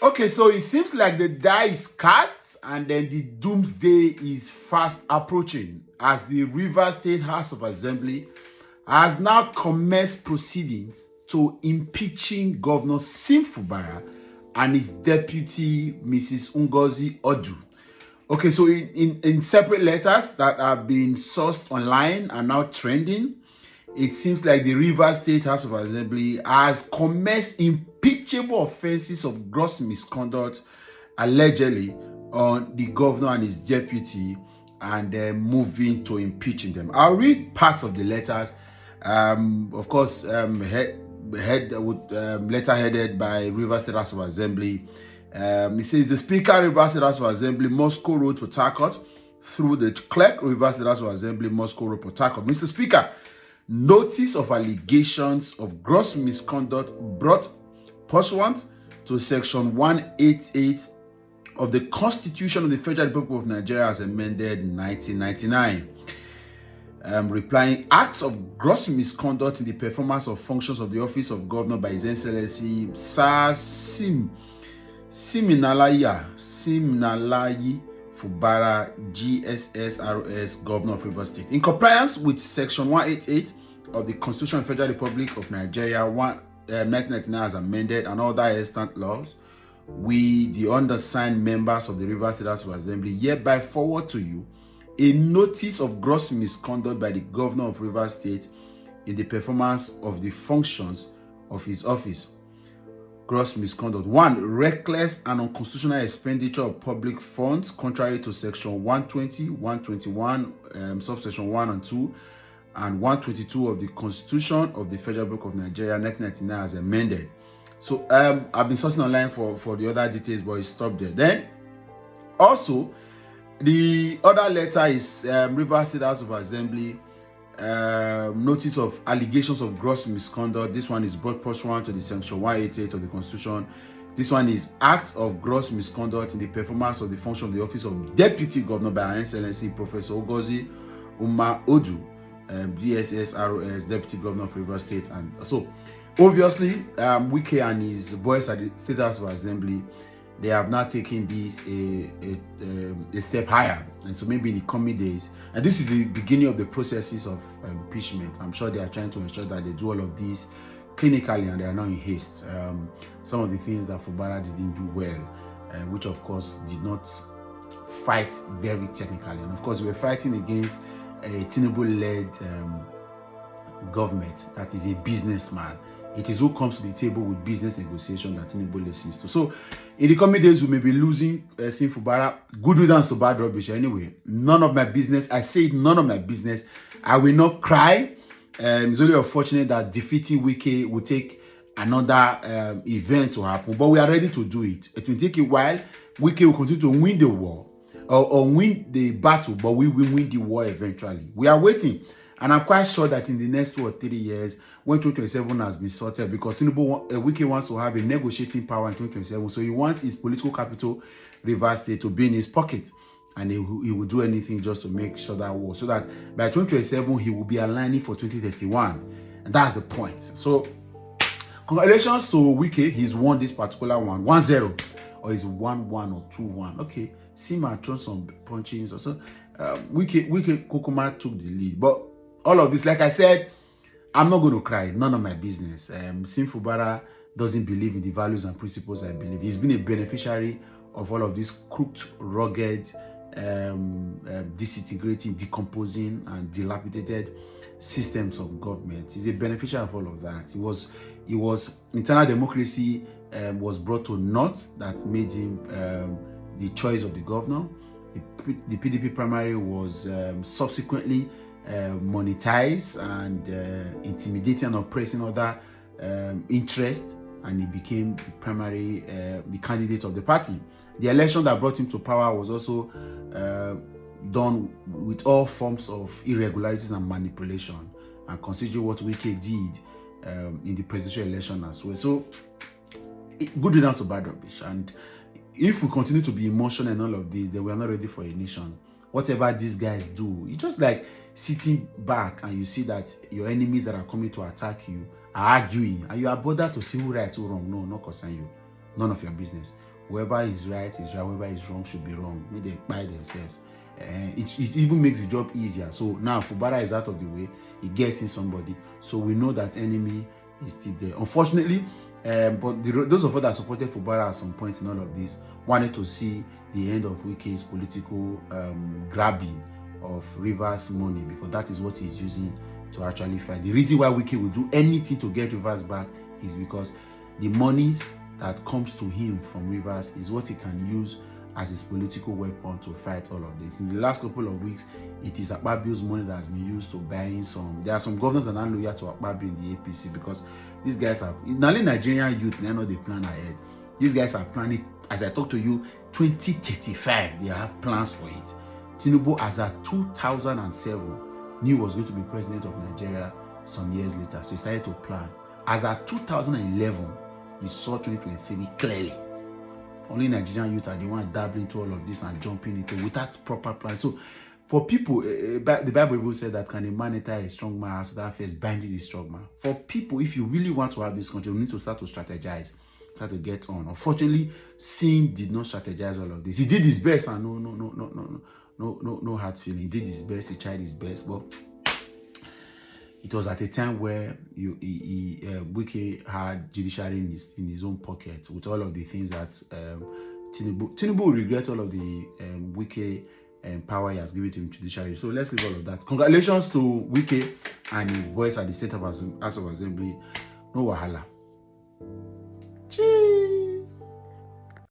Okay, so it seems like the die is cast and then the doomsday is fast approaching as the Rivers State House of Assembly has now commenced proceedings to impeaching Governor Fubara and his deputy, Mrs. Ngozi Odu. Okay, so in separate letters that have been sourced online and now trending, it seems like the Rivers State House of Assembly has commenced impeachable offenses of gross misconduct allegedly on the governor and his deputy, and then moving to impeaching them. I'll read parts of the letters. Of course, letter headed by Rivers State House of Assembly. It says the Speaker, Rivers State House of Assembly, Moscow Road, Port Harcourt, through the clerk, Rivers State House of Assembly, Moscow Road, Port Harcourt. Mr. Speaker, notice of allegations of gross misconduct brought pursuant to Section 188 of the Constitution of the Federal Republic of Nigeria as amended in 1999. Replying, acts of gross misconduct in the performance of functions of the office of governor by His Excellency Sir Siminalayi Fubara, GSSRS, Governor of Rivers State. In compliance with Section 188 of the Constitution of the Federal Republic of Nigeria, 1999 as amended, and other extant laws, we, the undersigned members of the Rivers State House of Assembly, hereby forward to you a notice of gross misconduct by the Governor of Rivers State in the performance of the functions of his office. Gross misconduct. 1. Reckless and unconstitutional expenditure of public funds contrary to Section 120, 121, subsection 1 and 2, and 122 of the Constitution of the Federal Republic of Nigeria, 1999 as amended. So I've been sourcing online for the other details, but it stopped there. Then also, the other letter is Rivers State House of Assembly, notice of allegations of gross misconduct. This one is brought pursuant to the Section 188 of the Constitution. This one is acts of gross misconduct in the performance of the function of the office of Deputy Governor by Her Excellency Professor Ngozi Odu, DSSROS, Deputy Governor of Rivers State. And so, obviously, Wike and his boys at the State House of Assembly, they have now taken this a step higher. And so maybe in the coming days, and this is the beginning of the processes of impeachment. I'm sure they are trying to ensure that they do all of this clinically and they are not in haste. Some of the things that Fubara didn't do well, which of course did not fight very technically. And of course, we're fighting against a Tinubu-led government that is a businessman. It is who comes to the table with business negotiation that Tinubu listens to. So, in the coming days, we may be losing Fubara. Good riddance to bad rubbish. Anyway, none of my business. I say none of my business. I will not cry. It's only unfortunate that defeating Wike will take another event to happen. But we are ready to do it. It will take a while. Wike will continue to win the war or win the battle, but we will win the war eventually. We are waiting. And I'm quite sure that in the next 2 or 3 years, when 2027 has been sorted, because Wike wants to have a negotiating power in 2027, so he wants his political capital, Rivers State, to be in his pocket, and he will do anything just to make sure that war, so that by 2027 he will be aligning for 2031, and that's the point. So, congratulations to Wike, he's won this particular one, 1-0, or is 1-1 or 2-1. Okay, Sima thrown some punches, so Wike Kokoma took the lead, but all of this, like I said, I'm not going to cry. None of my business. Fubara doesn't believe in the values and principles I believe. He's been a beneficiary of all of these crooked, rugged, disintegrating, decomposing, and dilapidated systems of government. He's a beneficiary of all of that. He was internal democracy was brought to naught. That made him the choice of the governor. The PDP primary was subsequently monetize and intimidating and oppressing other interests, and he became the primary the candidate of the party. The election that brought him to power was also done with all forms of irregularities and manipulation, and considering what Wike did in the presidential election as well. So good riddance to bad rubbish. And if we continue to be emotional and all of this, then we are not ready for a nation. Whatever these guys do, it's just like sitting back and you see that your enemies that are coming to attack you are arguing, and you are bothered to see who right or wrong. No, not concern you. None of your business. Whoever is right is right, whoever is wrong should be wrong. May they buy themselves. It even makes the job easier. So now Fubara is out of the way. He gets in somebody. So we know that enemy is still there. Unfortunately, but those of us that supported Fubara at some point in all of this wanted to see the end of Wike's political grabbing of Rivers' money, because that is what he's using to actually fight. The reason why Wike will do anything to get Rivers back is because the monies that comes to him from Rivers is what he can use as his political weapon to fight all of this. In the last couple of weeks, it is Akpabio's money that has been used to buying some. There are some governors that are not loyal to Akpabio in the APC, because these guys are not only Nigerian youth, they know they plan ahead. These guys are planning, as I talk to you, 2035, they have plans for it. Tinubu, as at 2007, knew he was going to be president of Nigeria some years later, so he started to plan. As at 2011, he saw 2023 clearly. Only Nigerian youth are the one dabbling into all of this and jumping into without proper plan. So for people, the Bible even said that can a man enter a strong man, so that first binding the strong man. For people, if you really want to have this country, you need to start to strategize, start to get on. Unfortunately, Sim did not strategize all of this. He did his best, and no hard feeling. He did his best, he tried his best, but it was at a time where Wike had judiciary in his own pocket with all of the things that Tinubu will regret all of the Wike power he has given to him judiciary. So let's leave all of that. Congratulations to Wike and his boys at the State House of Assembly. No wahala. Cheers.